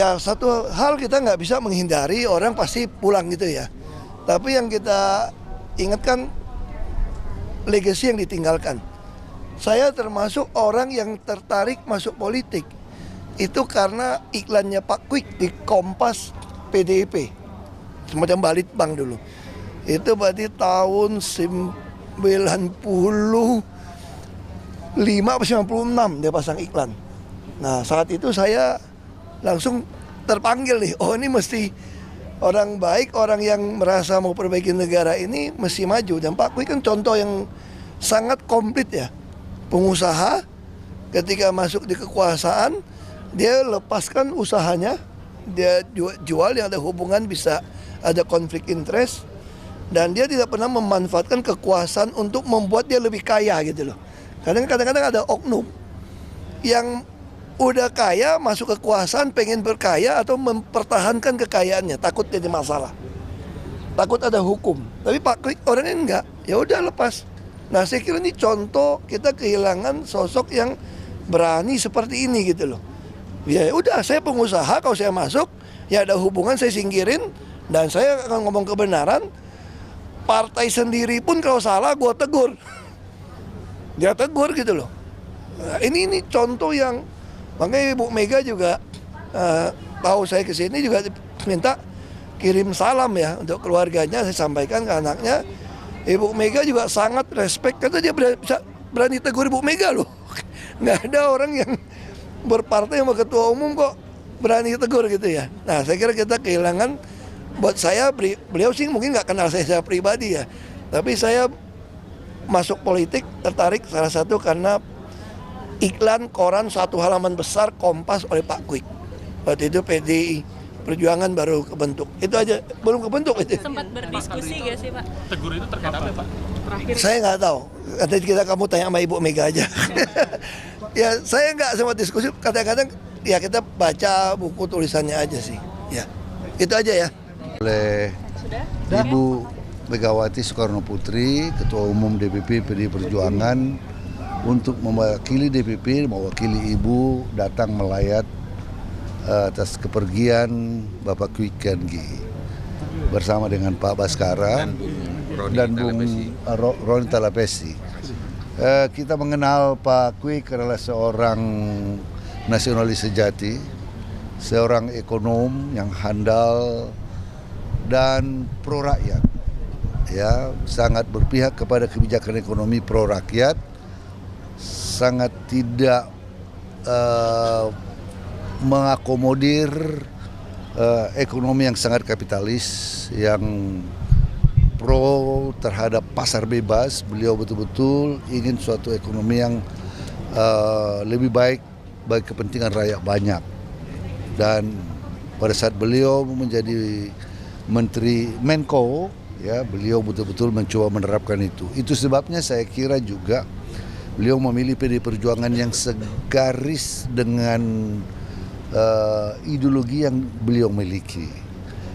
Ya satu hal kita nggak bisa menghindari orang pasti pulang gitu ya. Tapi yang kita ingatkan legacy yang ditinggalkan. Saya termasuk orang yang tertarik masuk politik. Itu karena iklannya Pak Kwik di Kompas PDIP. Semacam balitbang dulu. Itu berarti tahun 95 atau 96 dia pasang iklan. Nah saat itu saya langsung terpanggil nih, oh ini mesti orang baik, orang yang merasa mau perbaiki negara ini mesti maju. Dan Pak Kwik kan contoh yang sangat komplit ya. Pengusaha ketika masuk di kekuasaan, dia lepaskan usahanya, dia jual yang ada hubungan bisa ada konflik interest, dan dia tidak pernah memanfaatkan kekuasaan untuk membuat dia lebih kaya gitu loh. Kadang-kadang ada oknum yang udah kaya masuk kekuasaan pengen berkaya atau mempertahankan kekayaannya, takut jadi masalah, takut ada hukum. Tapi Pak Kwik orangnya enggak, ya udah lepas. Nah saya kira ini contoh kita kehilangan sosok yang berani seperti ini gitu loh. Ya udah, saya pengusaha, kalau saya masuk ya ada hubungan saya singkirin dan saya akan ngomong kebenaran. Partai sendiri pun kalau salah gue tegur. Dia tegur gitu loh. Nah, ini contoh yang makanya Ibu Mega juga tahu saya kesini juga minta kirim salam ya untuk keluarganya, saya sampaikan ke anaknya. Ibu Mega juga sangat respect, kata dia berani tegur Ibu Mega loh. Nggak ada orang yang berpartai sama ketua umum kok berani tegur gitu ya. Nah saya kira kita kehilangan, buat saya beliau sih mungkin nggak kenal saya pribadi ya, tapi saya masuk politik tertarik salah satu karena iklan koran satu halaman besar Kompas oleh Pak Kwik. Waktu itu PDI Perjuangan baru kebentuk. Itu aja, belum kebentuk itu. Sempat berdiskusi gak sih Pak? Tegur itu terkait apa Pak? Terakhir. Saya nggak tahu. Nanti kamu tanya sama Ibu Mega aja. Ya saya nggak sempat diskusi. Kadang-kadang ya kita baca buku tulisannya aja sih. Ya itu aja ya. Oleh Ibu Megawati Soekarno Putri, Ketua Umum DPP PDI Perjuangan, untuk mewakili DPP, mewakili Ibu datang melayat atas kepergian Bapak Kwik Kian Gi bersama dengan Pak Baskara dan Bung Roni Talapesi. Kita mengenal Pak Kwik adalah seorang nasionalis sejati, seorang ekonom yang handal dan pro rakyat. Ya, sangat berpihak kepada kebijakan ekonomi pro rakyat, sangat tidak mengakomodir ekonomi yang sangat kapitalis, yang pro terhadap pasar bebas. Beliau betul-betul ingin suatu ekonomi yang lebih baik bagi kepentingan rakyat banyak. Dan pada saat beliau menjadi Menteri Menko, ya beliau betul-betul mencoba menerapkan itu. Itu sebabnya saya kira juga beliau memilih PDI Perjuangan yang segaris dengan ideologi yang beliau miliki.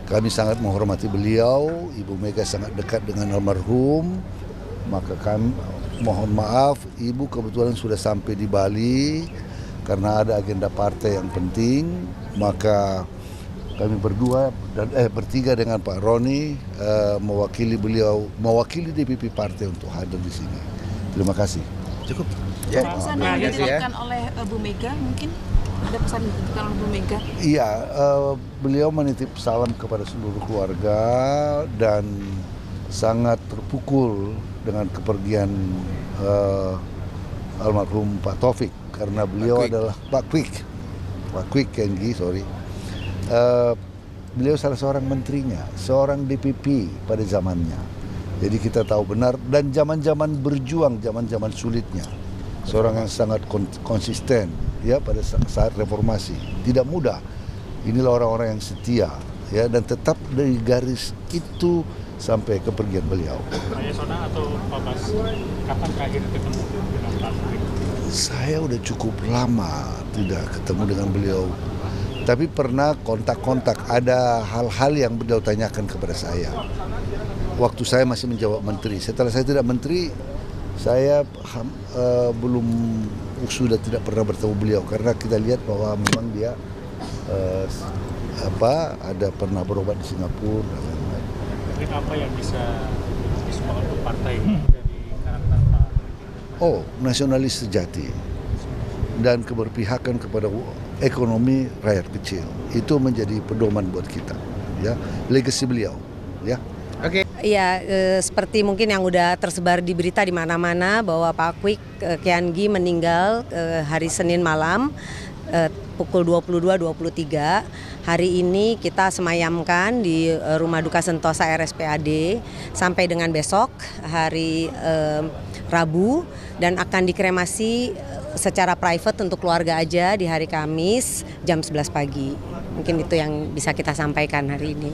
Kami sangat menghormati beliau, Ibu Mega sangat dekat dengan almarhum, maka kami mohon maaf, Ibu kebetulan sudah sampai di Bali karena ada agenda partai yang penting, maka kami berdua dan bertiga dengan Pak Roni mewakili beliau, mewakili DPP partai untuk hadir di sini. Terima kasih. Cukup. Ya. Pesan yang dititipkan oleh Bu Mega mungkin? Ada pesan dititipkan oleh Bu Mega? Iya, beliau menitip salam kepada seluruh keluarga dan sangat terpukul dengan kepergian almarhum Pak Taufik karena beliau adalah Pak Kwik Kian Gi, sorry. Beliau salah seorang menterinya, seorang DPP pada zamannya. Jadi kita tahu benar, dan zaman-zaman berjuang, zaman-zaman sulitnya. Seorang yang sangat konsisten ya pada saat reformasi. Tidak mudah. Inilah orang-orang yang setia ya dan tetap dari garis itu sampai kepergian beliau. Pak Yasona atau Pak Bas, kapan terakhir ketemu dengan Pak Kwik? Saya udah cukup lama tidak ketemu dengan beliau. Tapi pernah kontak-kontak, ada hal-hal yang beliau tanyakan kepada saya. Waktu saya masih menjawab menteri. Setelah saya tidak menteri, saya sudah tidak pernah bertemu beliau karena kita lihat bahwa memang dia ada pernah berobat di Singapura dan lain-lain. Mungkin apa yang bisa disebut untuk partai dari karakter Pak? Oh, nasionalis sejati dan keberpihakan kepada ekonomi rakyat kecil itu menjadi pedoman buat kita, ya, legasi beliau, ya. Iya, seperti mungkin yang udah tersebar di berita di mana-mana bahwa Pak Kwik Kian-gi meninggal hari Senin malam pukul 22.23. Hari ini kita semayamkan di Rumah Duka Sentosa RSPAD sampai dengan besok hari Rabu dan akan dikremasi secara private untuk keluarga aja di hari Kamis jam 11 pagi. Mungkin itu yang bisa kita sampaikan hari ini.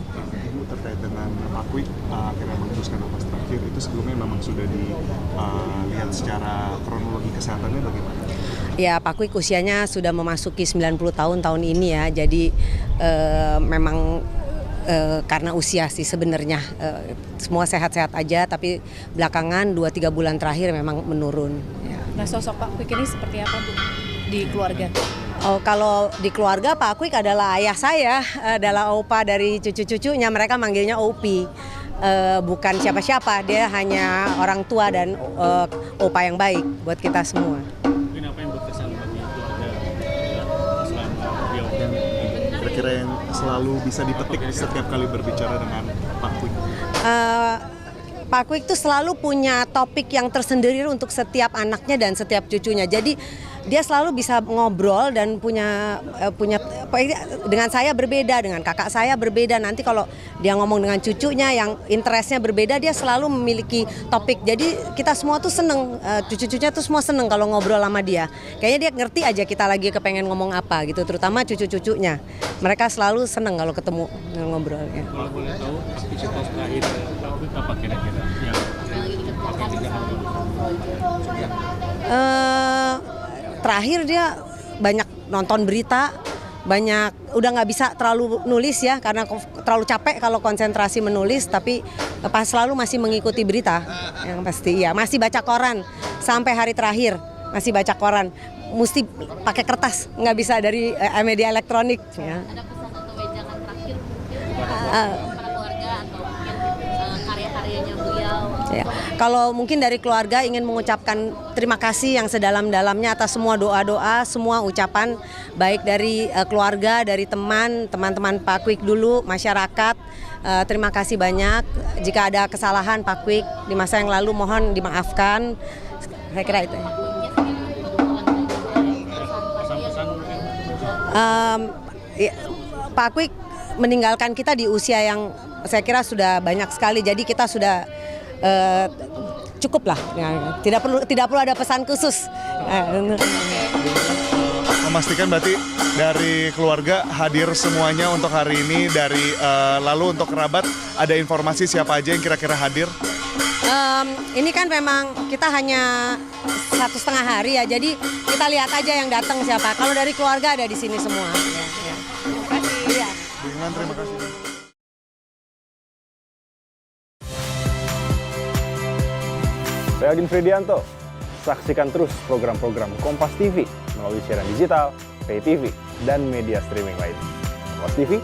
Terkait dengan Pak Kwik akhirnya memutuskan nafas terakhir itu sebelumnya memang sudah dilihat secara kronologi kesehatannya bagaimana? Ya, Pak Kwik usianya sudah memasuki 90 tahun ini ya. Jadi memang karena usia sih sebenarnya semua sehat-sehat aja, tapi belakangan 2-3 bulan terakhir memang menurun. Ya. Nah, sosok Pak Kwik ini seperti apa, Bu, di keluarga? Oh, kalau di keluarga Pak Kwik adalah ayah saya, adalah opa dari cucu-cucunya, mereka manggilnya Opi. Bukan siapa-siapa, dia hanya orang tua dan opa yang baik buat kita semua. Mungkin apa yang berkesan bagi keluarga selama beliau? Kira-kira yang selalu bisa dipetik setiap kali berbicara dengan Pak Kwik? Pak Kwik itu selalu punya topik yang tersendiri untuk setiap anaknya dan setiap cucunya. Jadi dia selalu bisa ngobrol dan punya dengan saya berbeda, dengan kakak saya berbeda. Nanti kalau dia ngomong dengan cucunya yang interestnya berbeda, dia selalu memiliki topik. Jadi kita semua tuh seneng, cucu-cucunya tuh semua seneng kalau ngobrol sama dia. Kayaknya dia ngerti aja kita lagi kepengen ngomong apa gitu, terutama cucu-cucunya. Mereka selalu seneng kalau ketemu ngobrol. Ya. Kalau boleh tahu, aktivitas terakhir Pak Kwik apa kira-kira yang akan dijalankan? Terakhir dia banyak nonton berita, udah nggak bisa terlalu nulis ya karena terlalu capek kalau konsentrasi menulis, tapi pas selalu masih mengikuti berita yang pasti ya, masih baca koran sampai hari terakhir, masih baca koran, mesti pakai kertas, nggak bisa dari media elektronik ya. Ada pesan atau wejangan terakhir kepada keluarga atau mungkin karya-karyanya beliau? Ya. Kalau mungkin dari keluarga ingin mengucapkan terima kasih yang sedalam-dalamnya atas semua doa-doa, semua ucapan baik dari keluarga, dari teman-teman Pak Kwik dulu, masyarakat. Terima kasih banyak. Jika ada kesalahan Pak Kwik di masa yang lalu mohon dimaafkan. Saya kira itu. Pak Kwik meninggalkan kita di usia yang saya kira sudah banyak sekali. Jadi kita sudah cukup lah, tidak perlu ada pesan khusus. Memastikan berarti dari keluarga hadir semuanya untuk hari ini, dari lalu untuk kerabat ada informasi siapa aja yang kira-kira hadir? Ini kan memang kita hanya 1,5 hari ya, jadi kita lihat aja yang datang siapa. Kalau dari keluarga ada di sini semua. Ya. Terima kasih. Ya. Dengan terima kasih. Saya Odin Fridianto. Saksikan terus program-program Kompas TV melalui siaran digital, pay TV, dan media streaming lain. Kompas TV,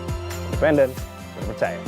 independen, terpercaya.